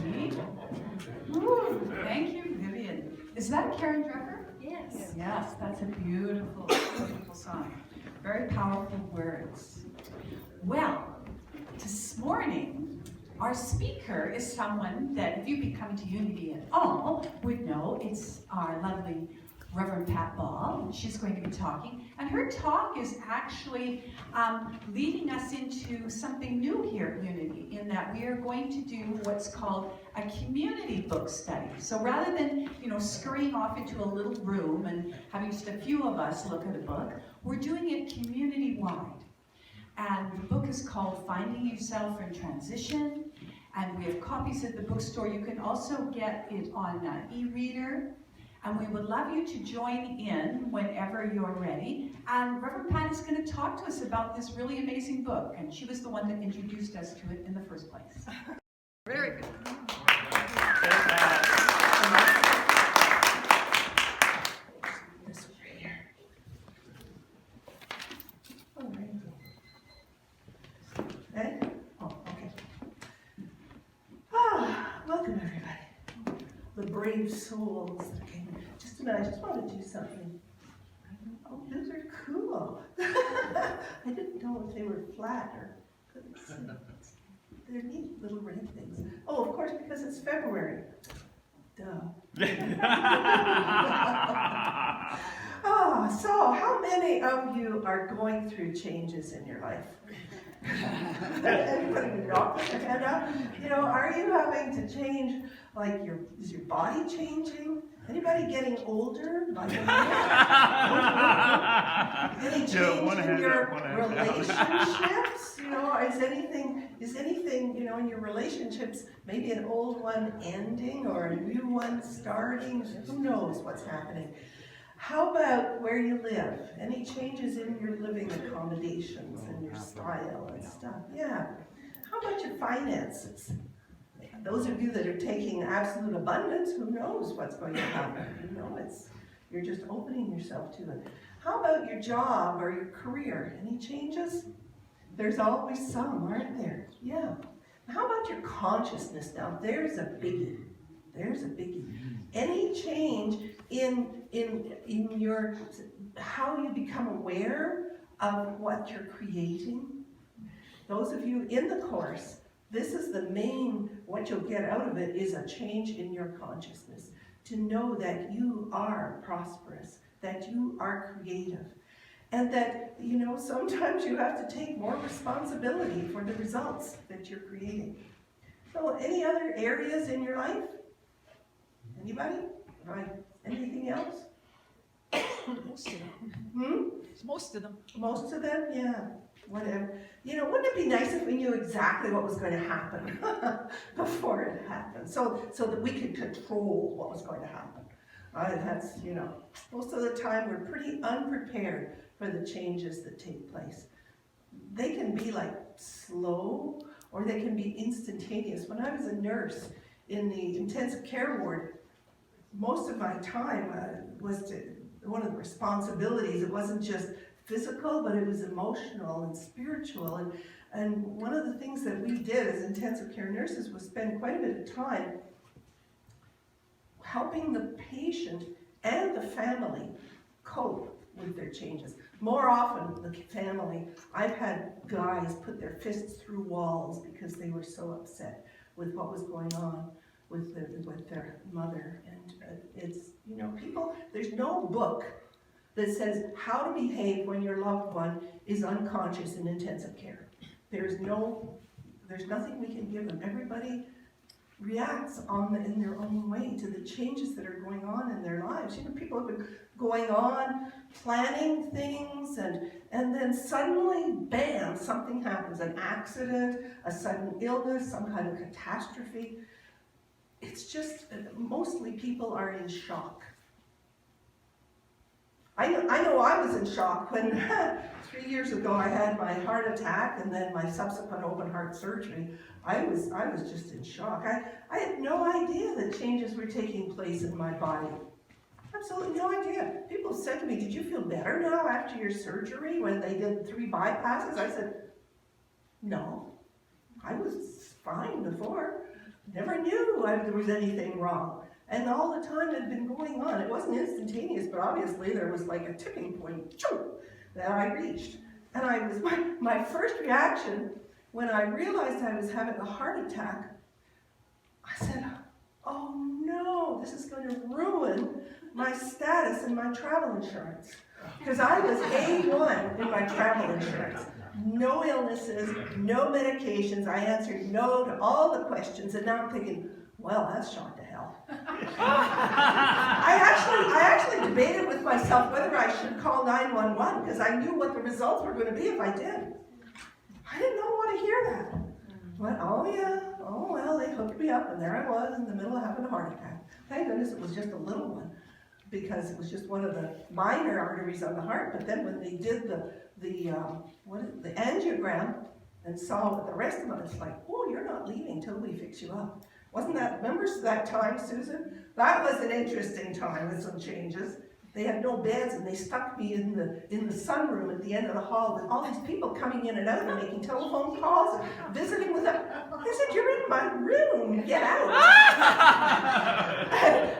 Judy. Woo, thank you, Vivian. Is that a Karen Drucker? Yes. Yes, that's a beautiful, beautiful song. Very powerful words. Well, this morning, our speaker is someone that if you've been coming to Unity at all would know. It's our lovely Reverend Pat. She's going to be talking, and her talk is actually leading us into something new here at Unity, in that we are going to do what's called a community book study. So rather than scurrying off into a little room and having just a few of us look at a book, we're doing it community-wide. And the book is called Finding Yourself in Transition, and we have copies at the bookstore. You can also get it on e-reader. And we would love you to join in whenever you're ready. And Reverend Pat is going to talk to us about this really amazing book. And she was the one that introduced us to it in the first place. Very good. Welcome everybody. The brave souls that came. Just a minute, I just want to do something. Oh, those are cool. I didn't know if they were flat or couldn't see. They're neat little red things. Oh, of course, because it's February. Duh. Oh, so how many of you are going through changes in your life? Anybody knock their head up? Are you having to change, like is your body changing? Anybody getting older? Any change in your relationships? Is anything, in your relationships, maybe an old one ending or a new one starting? Who knows what's happening? How about where you live? Any changes in your living accommodations and your style and stuff? Yeah. How about your finances? Those of you that are taking absolute abundance, who knows what's going to happen? You're just opening yourself to it. How about your job or your career? Any changes? There's always some, aren't there? Yeah. How about your consciousness now? There's a biggie. There's a biggie. Any change in your how you become aware of what you're creating? Those of you in the course, this is the main, what you'll get out of it is a change in your consciousness. To know that you are prosperous, that you are creative, and that, sometimes you have to take more responsibility for the results that you're creating. So any other areas in your life? Anybody? Right. Anything else? Most of them. Most of them. Most of them? Yeah. Whatever. Wouldn't it be nice if we knew exactly what was going to happen before it happened, so that we could control what was going to happen? That's, most of the time we're pretty unprepared for the changes that take place. They can be like slow, or they can be instantaneous. When I was a nurse in the intensive care ward, most of my time was one of the responsibilities. It wasn't just physical, but it was emotional and spiritual. And one of the things that we did as intensive care nurses was spend quite a bit of time helping the patient and the family cope with their changes. More often, the family, I've had guys put their fists through walls because they were so upset with what was going on with their mother. And it's, people, there's no book that says how to behave when your loved one is unconscious in intensive care. There's nothing we can give them. Everybody reacts in their own way to the changes that are going on in their lives. People have been going on, planning things, and then suddenly, bam, something happens. An accident, a sudden illness, some kind of catastrophe. It's just, mostly people are in shock. I know I was in shock when 3 years ago I had my heart attack and then my subsequent open heart surgery. I was just in shock. I had no idea that changes were taking place in my body. Absolutely no idea. People said to me, "Did you feel better now after your surgery?" When they did 3 bypasses, I said, "No, I was fine before." Never knew there was anything wrong. And all the time it had been going on. It wasn't instantaneous, but obviously there was like a tipping point that I reached. And I was my first reaction when I realized I was having a heart attack, I said, oh no, this is going to ruin my status in my travel insurance. Because I was A1 in my travel insurance. No illnesses, no medications. I answered no to all the questions, and now I'm thinking, well, that's shot to hell. I actually debated with myself whether I should call 911 because I knew what the results were going to be if I did. I didn't want to hear that. But oh yeah, oh well, they hooked me up, and there I was in the middle of having a heart attack. Thank goodness it was just a little one, because it was just one of the minor arteries on the heart. But then when they did the angiogram and saw the rest of it, it's like, oh, you're not leaving till we fix you up. Wasn't that, remember that time, Susan? That was an interesting time with some changes. They had no beds, and they stuck me in the sunroom at the end of the hall with all these people coming in and out and making telephone calls and visiting with them. I said, you're in my room, get out.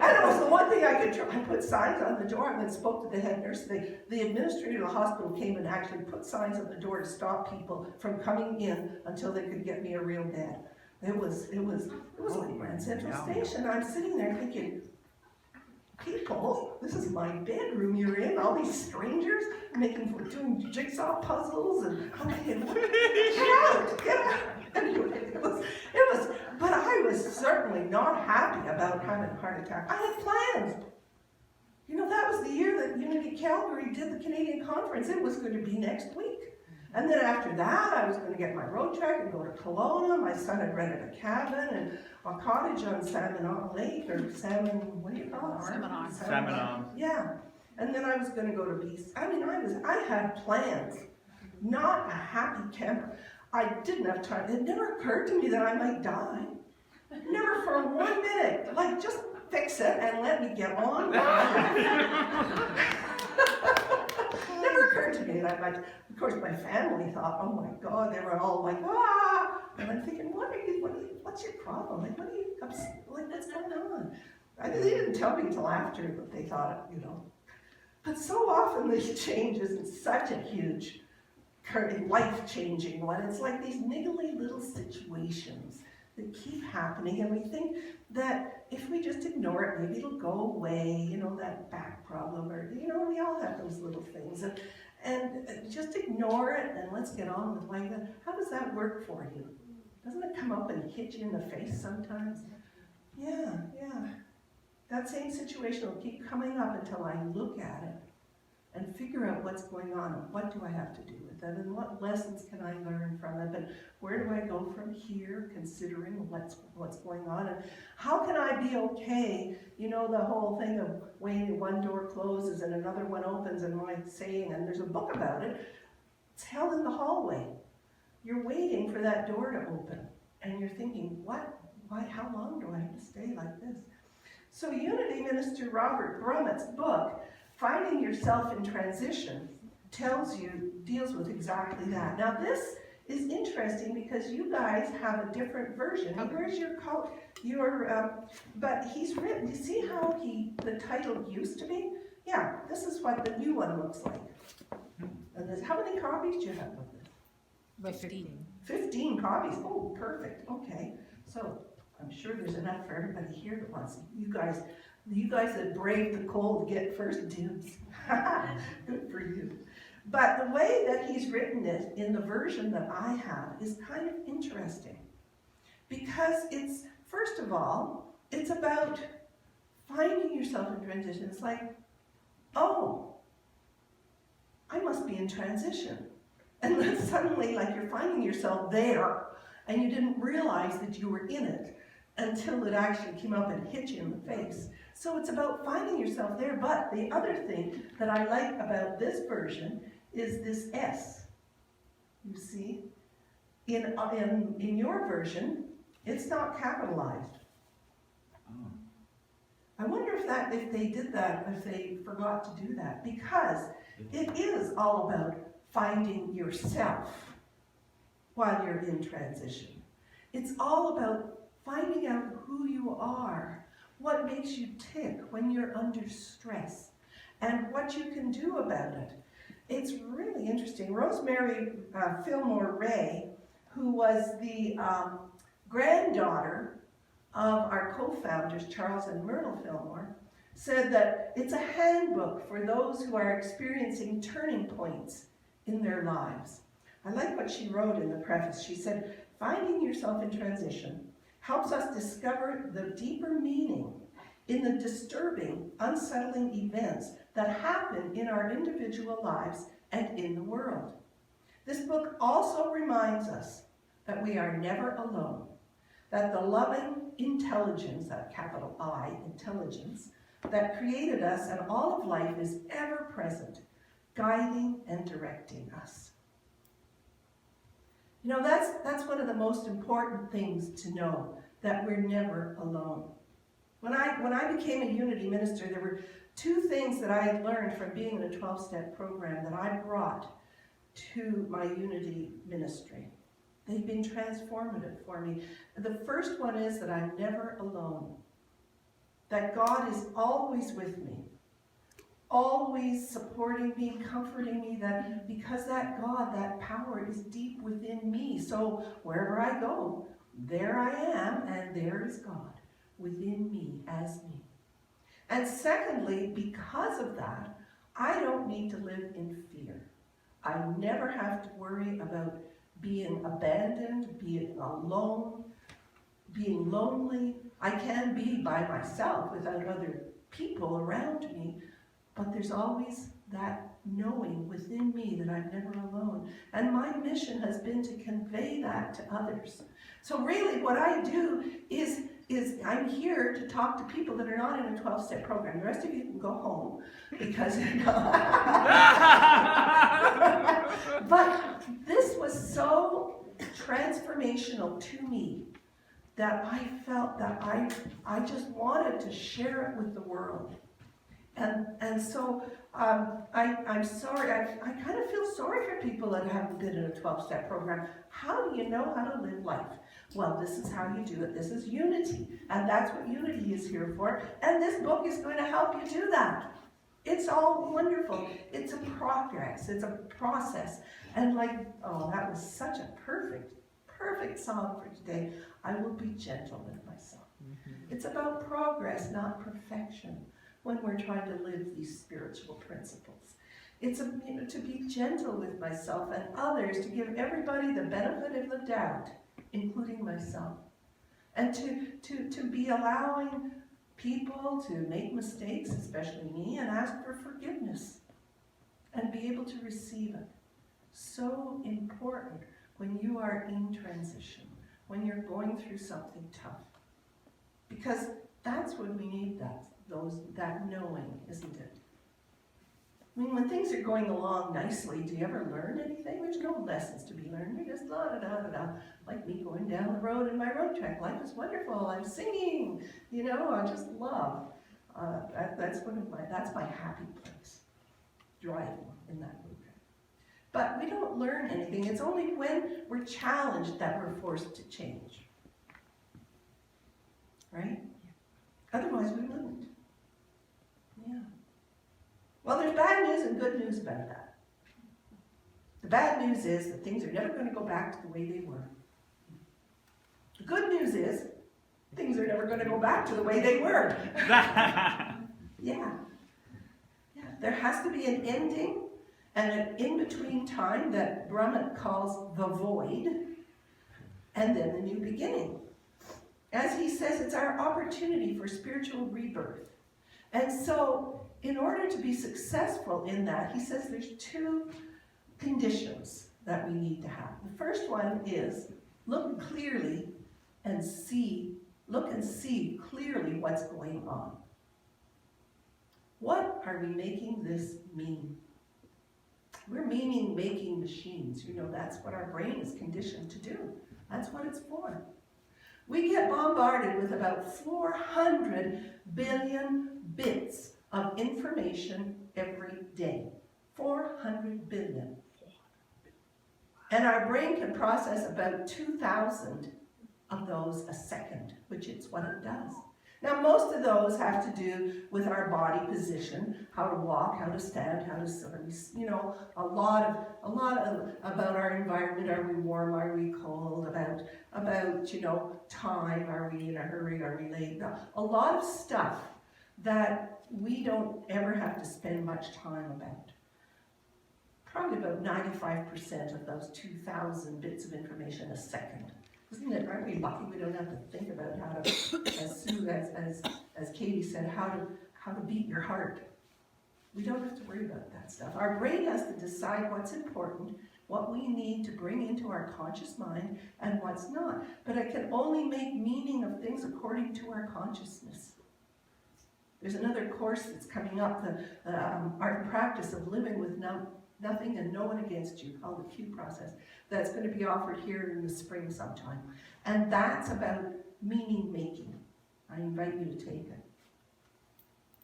and it was the one thing I could try. I put signs on the door and then spoke to the head nurse. The administrator of the hospital came and actually put signs on the door to stop people from coming in until they could get me a real bed. It was like Grand Central Station. I'm sitting there thinking, people, this is my bedroom you're in, all these strangers doing jigsaw puzzles, and I'm thinking, get out. Anyway, it was, but I was certainly not happy about having a heart attack. I had plans. You know, that was the year that Unity of Calgary did the Canadian conference. It was going to be next week. And then after that, I was going to get my road trek and go to Kelowna. My son had rented a cabin and a cottage on Salmon Lake, or Salmon, what do you call it? Salmon. Yeah. And then I was going to go to BC. I mean, I had plans, not a happy camper. I didn't have time. It never occurred to me that I might die. Never for 1 minute. Like, just fix it and let me get on. Never occurred to me that I might. Of course, my family thought, oh my God, they were all like, ah. And I'm thinking, what's your problem? Like, what's going on? I mean, they didn't tell me till after, but they thought, you know. But so often this change isn't such a huge, life-changing one. It's like these niggly little situations that keep happening, and we think that if we just ignore it, maybe it'll go away, you know, that back problem, or, you know, we all have those little things, and just ignore it, and let's get on with life. How does that work for you? Doesn't it come up and hit you in the face sometimes? Yeah. That same situation will keep coming up until I look at it and figure out what's going on, and what do I have to do with it, and what lessons can I learn from it, and where do I go from here, considering what's going on, and how can I be okay, you know, the whole thing of when one door closes and another one opens, and my saying, and there's a book about it, it's held in the hallway. You're waiting for that door to open, and you're thinking, why, how long do I have to stay like this? So Unity Minister Robert Brumet's book, Finding Yourself in Transition, deals with exactly that. Now this is interesting because you guys have a different version. Where's but he's written, you see how the title used to be? Yeah, this is what the new one looks like. And how many copies do you have of this? 15. 15 copies, oh, perfect, okay. So I'm sure there's enough for everybody here that wants, you guys that brave the cold get first dibs. Good for you. But the way that he's written it in the version that I have is kind of interesting. Because it's, first of all, it's about finding yourself in transition. It's like, oh, I must be in transition. And then suddenly, like, you're finding yourself there, and you didn't realize that you were in it until it actually came up and hit you in the face. So it's about finding yourself there, but the other thing that I like about this version is this S. You see? In your version, it's not capitalized. Oh. I wonder if they did that, if they forgot to do that, because it is all about finding yourself while you're in transition. It's all about finding out who you are, what makes you tick when you're under stress, and what you can do about it. It's really interesting. Rosemary Fillmore Ray, who was the granddaughter of our co-founders, Charles and Myrtle Fillmore, said that it's a handbook for those who are experiencing turning points in their lives. I like what she wrote in the preface. She said, finding yourself in transition helps us discover the deeper meaning in the disturbing, unsettling events that happen in our individual lives and in the world. This book also reminds us that we are never alone, that the loving intelligence, that capital I, intelligence, that created us and all of life is ever present, guiding and directing us. You know, that's one of the most important things to know, that we're never alone. When I became a Unity minister, there were two things that I had learned from being in a 12-step program that I brought to my Unity ministry. They've been transformative for me. The first one is that I'm never alone. That God is always with me, always supporting me, comforting me, that because that God, that power is deep within me. So wherever I go, there I am, and there is God within me as me. And secondly, because of that, I don't need to live in fear. I never have to worry about being abandoned, being alone, being lonely. I can be by myself without other people around me, but there's always that knowing within me that I'm never alone. And my mission has been to convey that to others. So really what I do is I'm here to talk to people that are not in a 12-step program. The rest of you can go home because But this was so transformational to me that I felt that I just wanted to share it with the world. And so I'm sorry, I kind of feel sorry for people that haven't been in a 12-step program. How do you know how to live life? Well, this is how you do it. This is Unity, and that's what Unity is here for. And this book is going to help you do that. It's all wonderful. It's a progress. It's a process. And like, oh, that was such a perfect song for today. I will be gentle with myself. It's about progress, not perfection, when we're trying to live these spiritual principles. It's to be gentle with myself and others, to give everybody the benefit of the doubt, including myself. And to be allowing people to make mistakes, especially me, and ask for forgiveness and be able to receive it. So important when you are in transition, when you're going through something tough. Because that's when we need that knowing, isn't it? I mean, when things are going along nicely, do you ever learn anything? There's no lessons to be learned. You're just la-da-da-da-da. Like me going down the road in my road trek. Life is wonderful. I'm singing. You know, I just love. That's my happy place. Driving in that road trek. But we don't learn anything. It's only when we're challenged that we're forced to change. Right? Otherwise, we wouldn't. Yeah. Well, there's bad news and good news about that. The bad news is that things are never going to go back to the way they were. The good news is things are never going to go back to the way they were. Yeah. There has to be an ending and an in-between time that Brumet calls the void, and then the new beginning. As he says, it's our opportunity for spiritual rebirth. And so, in order to be successful in that, he says there's two conditions that we need to have. The first one is look clearly and see clearly what's going on. What are we making this mean? We're meaning-making machines. You know, that's what our brain is conditioned to do. That's what it's for. We get bombarded with about 400 billion bits of information every day. 400 billion. And our brain can process about 2,000 of those a second, which is what it does. Now, most of those have to do with our body position, how to walk, how to stand, how to, you know, a lot of about our environment. Are we warm? Are we cold? About you know, time. Are we in a hurry? Are we late? A lot of stuff that we don't ever have to spend much time about. Probably about 95% of those 2,000 bits of information a second. Isn't it? Aren't we lucky we don't have to think about how to, as Sue, as Katie said, how to beat your heart. We don't have to worry about that stuff. Our brain has to decide what's important, what we need to bring into our conscious mind, and what's not. But it can only make meaning of things according to our consciousness. There's another course that's coming up, the art and practice of living with nothing and no one against you, called the Q process, that's going to be offered here in the spring sometime. And that's about meaning making. I invite you to take it.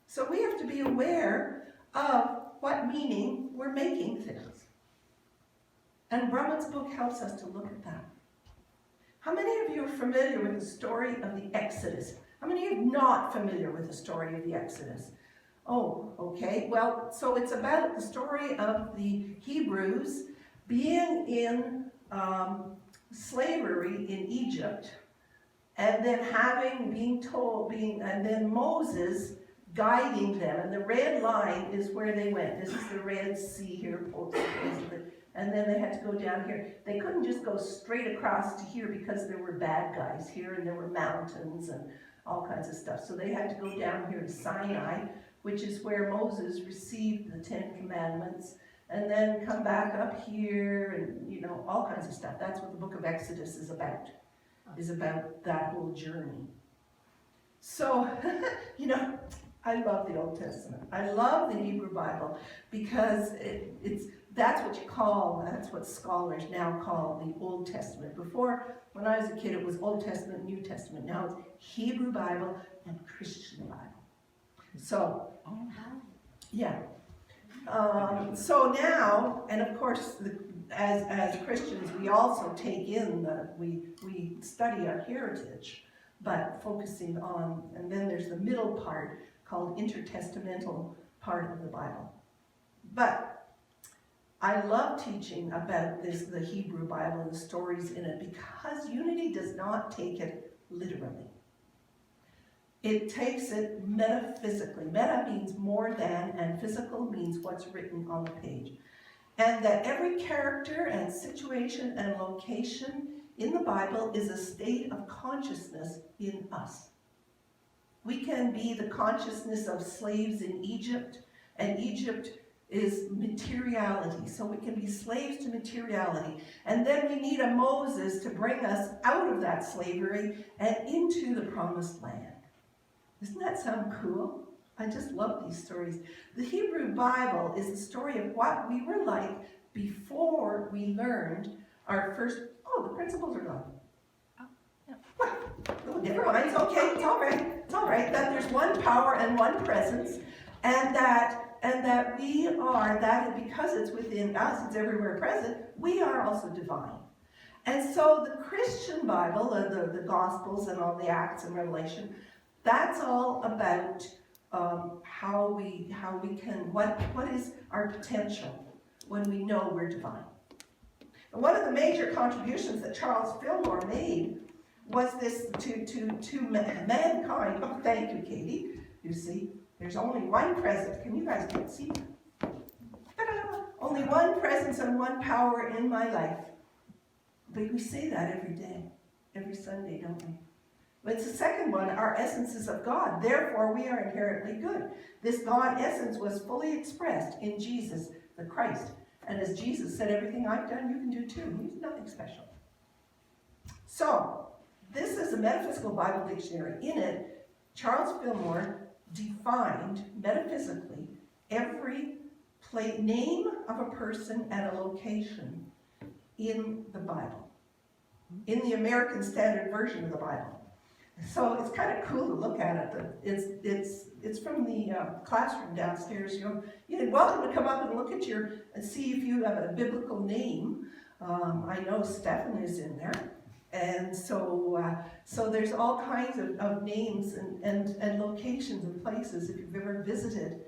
So we have to be aware of what meaning we're making things. And Brumet's book helps us to look at that. How many of you are familiar with the story of the Exodus? How many of you are not familiar with the story of the Exodus? Oh, okay. Well, so it's about the story of the Hebrews being in slavery in Egypt, and then and then Moses guiding them. And the red line is where they went. This is the Red Sea here, and then they had to go down here. They couldn't just go straight across to here because there were bad guys here, and there were mountains and all kinds of stuff. So they had to go down here to Sinai, which is where Moses received the 10 Commandments, and then come back up here, and you know, all kinds of stuff. That's what the book of Exodus is about that whole journey. So, you know, I love the Old Testament. I love the Hebrew Bible because that's what scholars now call the Old Testament. Before, when I was a kid, it was Old Testament, New Testament. Now it's Hebrew Bible and Christian Bible. So, yeah. So now, and of course, as Christians, we also take in we study our heritage, but focusing on, and then there's the middle part called intertestamental part of the Bible. But I love teaching about the Hebrew Bible and the stories in it, because Unity does not take it literally. It takes it metaphysically. Meta means more than, and physical means what's written on the page. And that every character and situation and location in the Bible is a state of consciousness in us. We can be the consciousness of slaves in Egypt, and Egypt is materiality. So we can be slaves to materiality. And then we need a Moses to bring us out of that slavery and into the promised land. Doesn't that sound cool? I just love these stories. The Hebrew Bible is the story of what we were like before we learned our first... Oh, the principles are gone. Oh, yeah. What? Oh, never mind. It's okay. It's all right. It's all right. That there's one power and one presence, and that we are, that because it's within us, it's everywhere present, we are also divine. And so the Christian Bible, and the Gospels and all the Acts and Revelation, that's all about how we can, what is our potential when we know we're divine. And one of the major contributions that Charles Fillmore made was this to mankind. Oh, thank you, Katie. You see, there's only one presence. You guys can't see. Ta-da! Only one presence and one power in my life. But we say that every day, every Sunday, don't we? But it's the second one, our essence is of God. Therefore, we are inherently good. This God essence was fully expressed in Jesus, the Christ. And as Jesus said, everything I've done, you can do too. He's nothing special. So, this is a metaphysical Bible dictionary. In it, Charles Fillmore defined metaphysically every name of a person and a location in the Bible, in the American Standard Version of the Bible. So it's kind of cool to look at it. It's from the classroom downstairs. You're welcome to come up and look at and see if you have a biblical name. I know Stephen is in there, And so there's all kinds of names and locations and places. If you've ever visited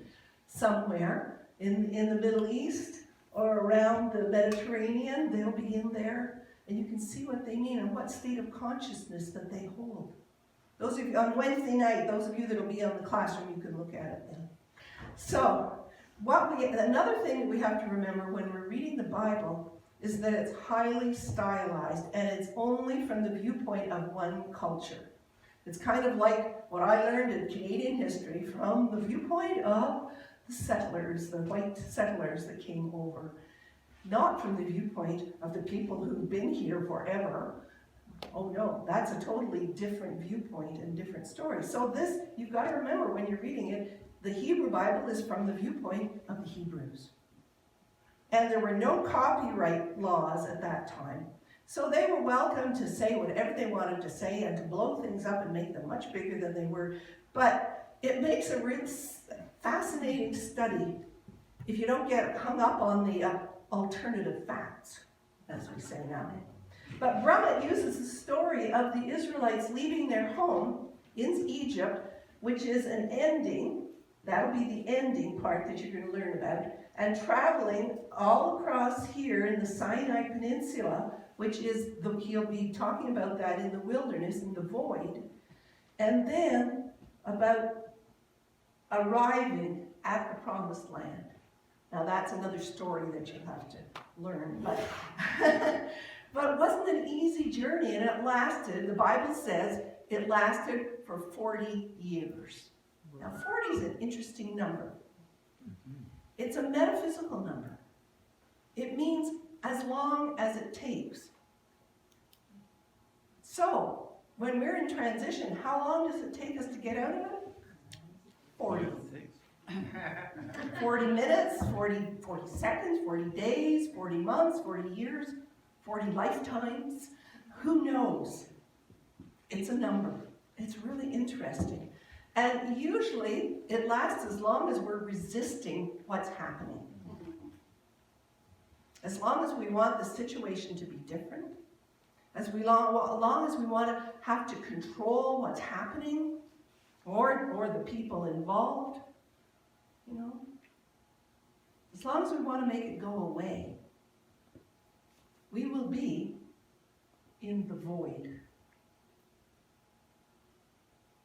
somewhere in the Middle East or around the Mediterranean, they'll be in there, and you can see what they mean and what state of consciousness that they hold. Those of you, on Wednesday night, those of you that will be in the classroom, you can look at it then. So, another thing that we have to remember when we're reading the Bible is that it's highly stylized, and it's only from the viewpoint of one culture. It's kind of like what I learned in Canadian history from the viewpoint of the settlers, the white settlers that came over. Not from the viewpoint of the people who've been here forever. Oh no, that's a totally different viewpoint and different story. So this, you've got to remember when you're reading it, the Hebrew Bible is from the viewpoint of the Hebrews. And there were no copyright laws at that time. So they were welcome to say whatever they wanted to say and to blow things up and make them much bigger than they were. But it makes a real fascinating study if you don't get hung up on the alternative facts, as we say now. But Brumet uses the story of the Israelites leaving their home in Egypt, which is an ending. That'll be the ending part that you're going to learn about. And traveling all across here in the Sinai Peninsula, which is, he'll be talking about that in the wilderness, in the void. And then about arriving at the promised land. Now that's another story that you'll have to learn. But, but it wasn't an easy journey, and it lasted, the Bible says, it lasted for 40 years. Now 40 is an interesting number. It's a metaphysical number. It means as long as it takes. So, when we're in transition, how long does it take us to get out of it? 40. 40 minutes, 40 seconds, 40 days, 40 months, 40 years, 40 lifetimes. Who knows? It's a number. It's really interesting. And usually, it lasts as long as we're resisting what's happening. As long as we want the situation to be different, as long as we want to have to control what's happening, or the people involved, you know, as long as we want to make it go away, we will be in the void.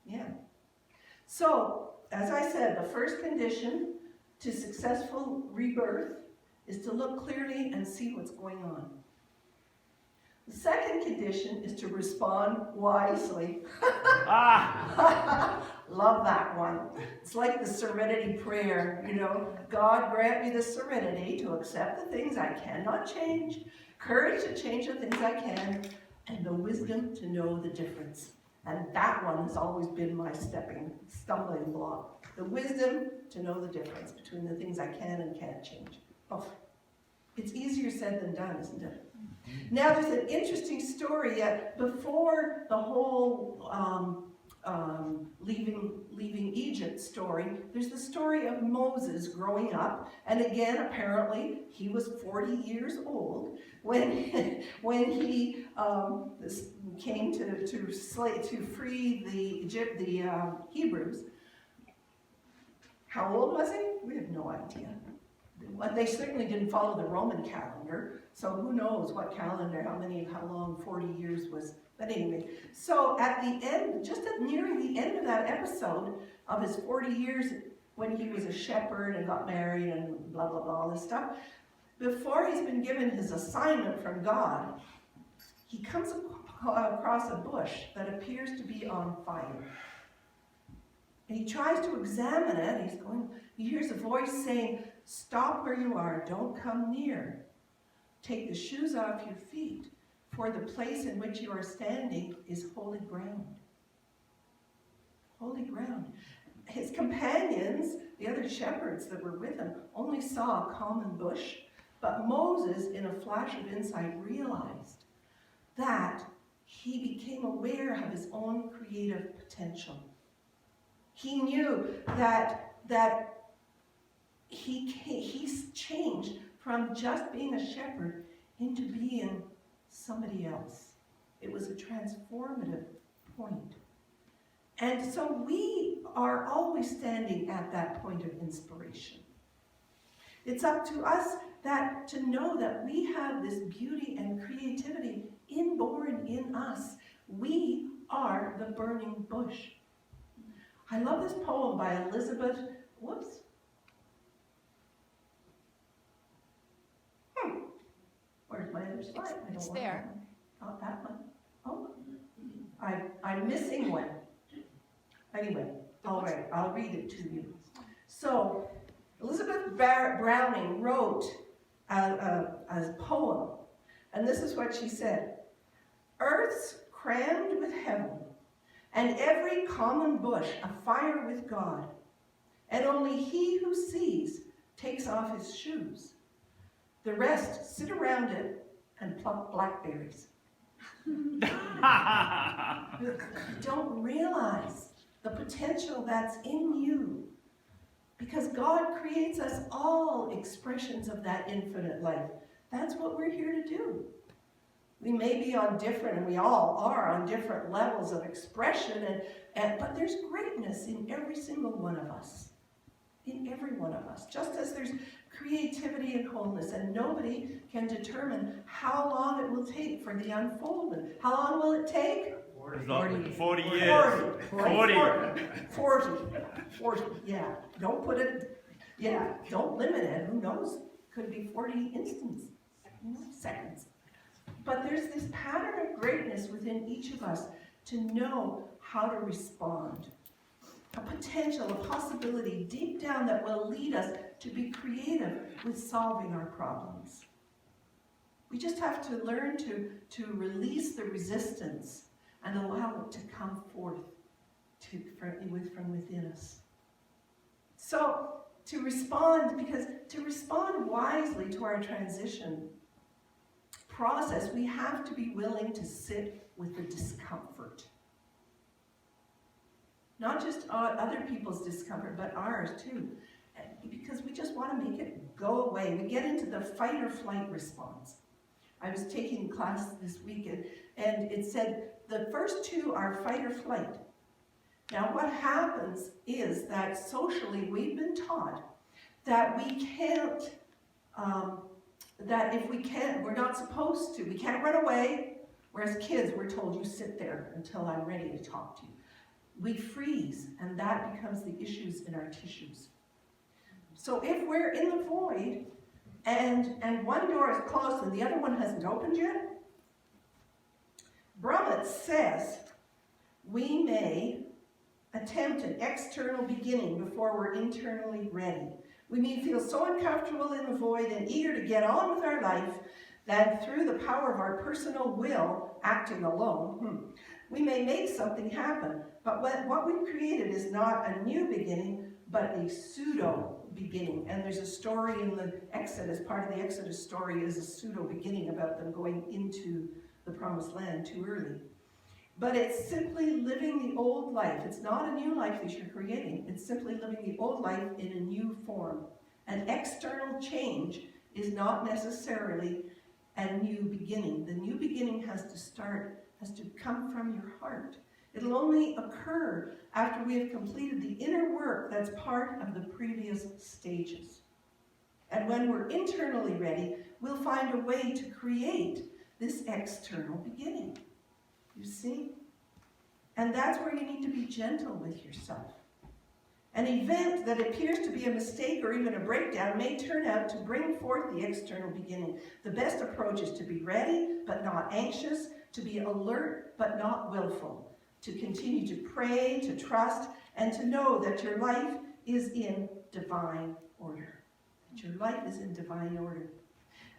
Yeah. So, as I said, the first condition to successful rebirth is to look clearly and see what's going on. The second condition is to respond wisely. Love that one. It's like the serenity prayer, you know. God grant me the serenity to accept the things I cannot change, courage to change the things I can, and the wisdom to know the difference. And that one has always been my stumbling block. The wisdom to know the difference between the things I can and can't change. Oh, it's easier said than done, isn't it? Now there's an interesting story before the whole leaving Egypt story. There's the story of Moses growing up, and again apparently he was 40 years old when he came to free the Hebrews. How old was he? We have no idea. They certainly didn't follow the Roman calendar, so who knows what calendar, how long 40 years was. But anyway, so at the end, just nearing the end of that episode of his 40 years, when he was a shepherd and got married and blah, blah, blah, all this stuff, before he's been given his assignment from God, he comes across a bush that appears to be on fire. And he tries to examine it. He hears a voice saying, "Stop where you are, don't come near. Take the shoes off your feet, for the place in which you are standing is holy ground." Holy ground. His companions, the other shepherds that were with him, only saw a common bush, but Moses, in a flash of insight, realized that he became aware of his own creative potential. He knew that he's changed from just being a shepherd into being somebody else. It was a transformative point. And so we are always standing at that point of inspiration. It's up to us to know that we have this beauty and creativity inborn in us. We are the burning bush. I love this poem by Elizabeth, Where's my other slide? It's there. Not that one. Oh, I'm missing one. Anyway, all right, I'll read it to you. So, Elizabeth Browning wrote a poem, and this is what she said. Earth's crammed with heaven, and every common bush afire with God, and only he who sees takes off his shoes. The rest sit around it and pluck blackberries. You don't realize the potential that's in you, because God creates us all expressions of that infinite life. That's what we're here to do. We may be on different, and we all are on different levels of expression, but there's greatness in every single one of us. In every one of us. Just as there's creativity and wholeness, and nobody can determine how long it will take for the unfoldment. How long will it take? 40 years. 40, yeah. Don't put it, yeah, don't limit it. Who knows? Could be 40 instants, seconds. But there's this pattern of greatness within each of us to know how to respond. A potential, a possibility deep down that will lead us to be creative with solving our problems. We just have to learn to release the resistance and allow it to come forth from within us. So, to respond wisely to our transition process, we have to be willing to sit with the discomfort. Not just other people's discomfort, but ours too. Because we just want to make it go away. We get into the fight or flight response. I was taking class this week and it said the first two are fight or flight. Now what happens is that socially we've been taught that we can't, that if we can't, we're not supposed to. We can't run away. Whereas kids, we're told you sit there until I'm ready to talk to you. We freeze, and that becomes the issues in our tissues. So if we're in the void, and one door is closed and the other one hasn't opened yet, Brumet says we may attempt an external beginning before we're internally ready. We may feel so uncomfortable in the void and eager to get on with our life that through the power of our personal will, acting alone, we may make something happen. But what we've created is not a new beginning, but a pseudo-beginning. And there's a story in the Exodus, part of the Exodus story is a pseudo-beginning about them going into the promised land too early. But it's simply living the old life. It's not a new life that you're creating. It's simply living the old life in a new form. An external change is not necessarily a new beginning. The new beginning has to come from your heart. It'll only occur after we have completed the inner work that's part of the previous stages. And when we're internally ready, we'll find a way to create this external beginning. You see? And that's where you need to be gentle with yourself. An event that appears to be a mistake or even a breakdown may turn out to bring forth the external beginning. The best approach is to be ready, but not anxious, to be alert, but not willful, to continue to pray, to trust, and to know that your life is in divine order. That your life is in divine order.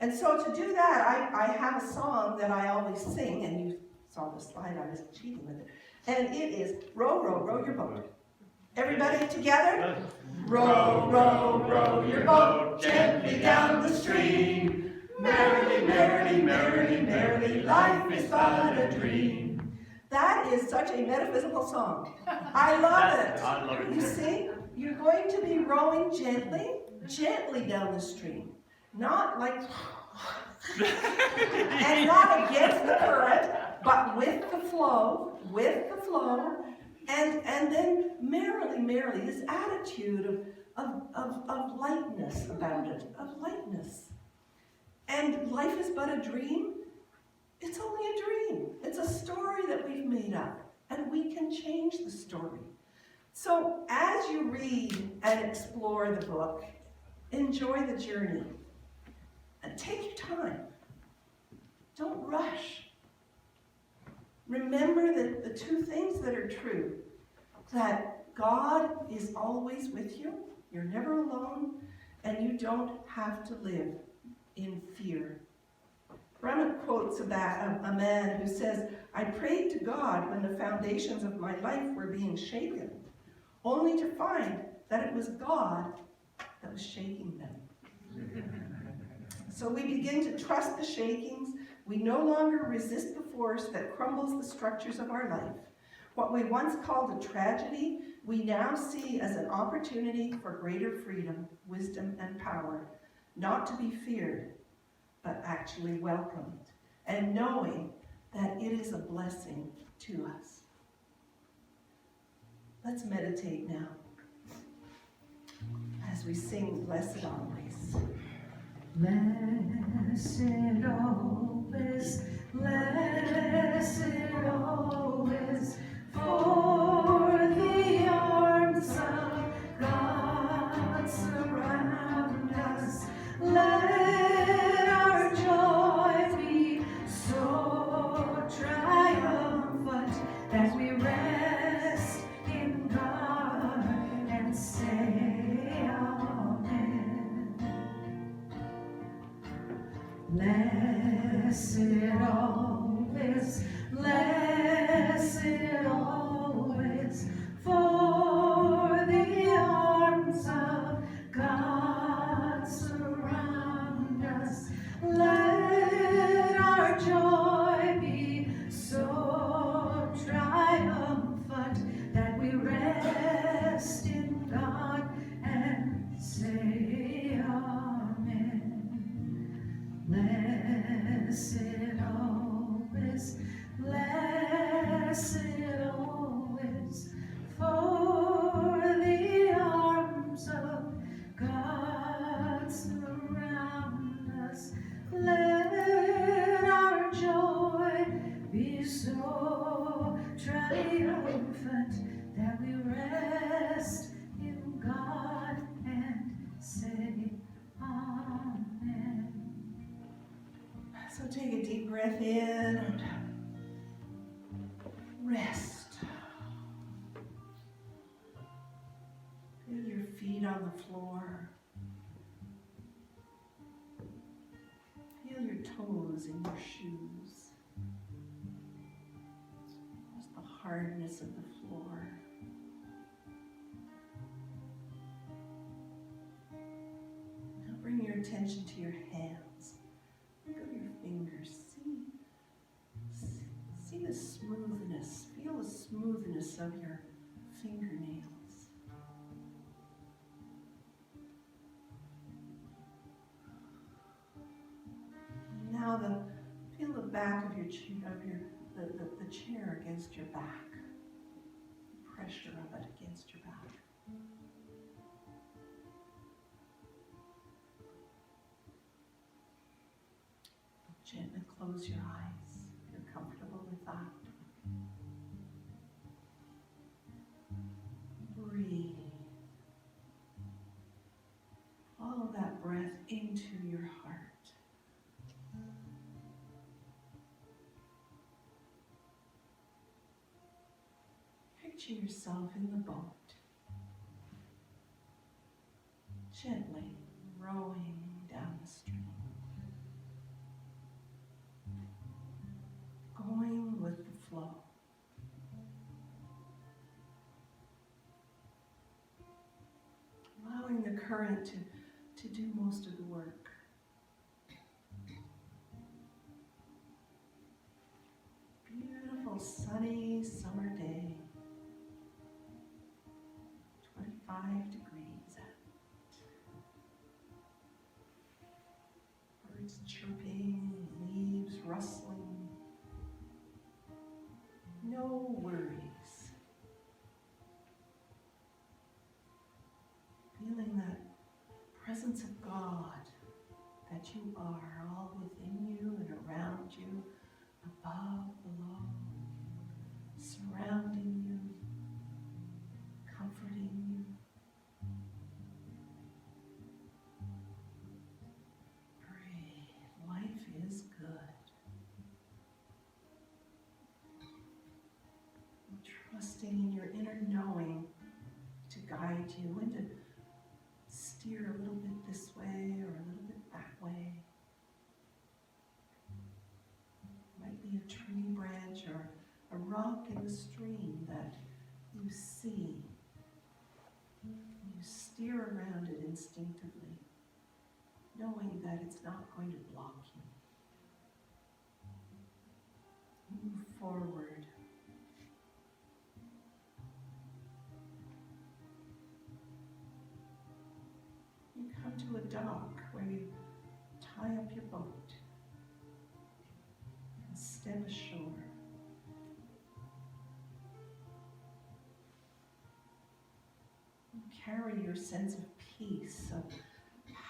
And so to do that, I have a song that I always sing, and you saw the slide, I was cheating with it. And it is, row, row, row your boat. Everybody together? Row, row, row your boat gently down the stream. Merrily, merrily, merrily, merrily, life is but a dream. That is such a metaphysical song. I love it. I love it. You see, you're going to be rowing gently down the stream. Not like, and not against the current, but with the flow, and then merrily, this attitude of lightness about it, of lightness. And life is but a dream. It's only a dream. It's a story that we've made up, and we can change the story. So as you read and explore the book, enjoy the journey, and take your time. Don't rush. Remember that the two things that are true, that God is always with you, you're never alone, and you don't have to live in fear. Brumet quotes a man who says, "I prayed to God when the foundations of my life were being shaken, only to find that it was God that was shaking them." So we begin to trust the shakings. We no longer resist the force that crumbles the structures of our life. What we once called a tragedy, we now see as an opportunity for greater freedom, wisdom, and power, not to be feared, but actually welcomed, and knowing that it is a blessing to us. Let's meditate now as we sing Blessed Always. Blessed always, blessed always, for the arms of God surround us. Let our joy be so triumphant that we rest in God and say Amen. Blessed always, blessed always, for the arms of God surround us. Let our joy be so triumphant that we rest in God and say Amen. Blessed always, blessed always, for the arms of God surround us. Let our joy be so triumphant that we rest in God and say Amen. So take a deep breath in and rest. Feel your feet on the floor. Feel your toes in your shoes. Just the hardness of the floor. Now bring your attention to your hands. Look at your fingers. See the smoothness. Feel the smoothness of your fingernails. Now feel the back of the chair against your back. The pressure of it against your back. Gently close your eyes if you're comfortable with that. Breathe. Follow that breath into your heart. Picture yourself in the boat, gently rowing down the stream. Going with the flow. Allowing the current to do most of the work. Beautiful sunny summer day. 25 degrees out. Birds chirping, leaves rustling. presence of God that you are, all within you and around you, above, below, surrounding you, comforting you. Breathe. Life is good. Trusting in your inner knowing to guide you and to steer a little bit this way or a little bit that way. It might be a tree branch or a rock in the stream that you see. You steer around it instinctively, knowing that it's not going to block you. Move forward. You come to a dock where you tie up your boat and step ashore. You carry your sense of peace, of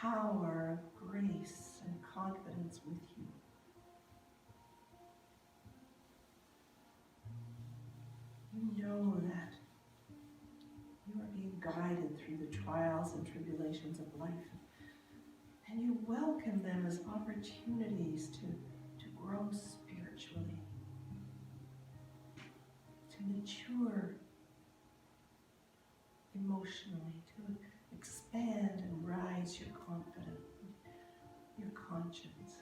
power, of grace, and confidence with you. You know that you are being guided through the trials and tribulations of life. And you welcome them as opportunities to grow spiritually, to mature emotionally, to expand and rise your confidence, your conscience,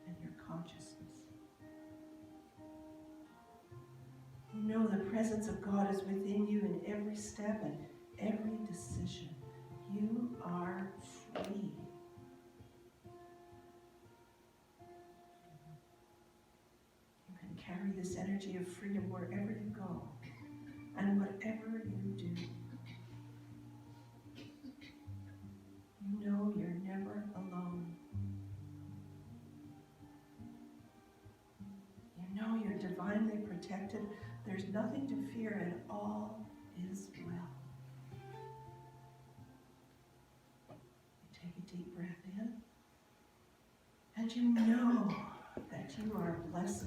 and your consciousness. You know the presence of God is within you in every step and every decision. You are free. You can carry this energy of freedom wherever you go and whatever you do. You know you're never alone. You know you're divinely protected. There's nothing to fear and all is well. You take a deep breath in and you know that you are blessed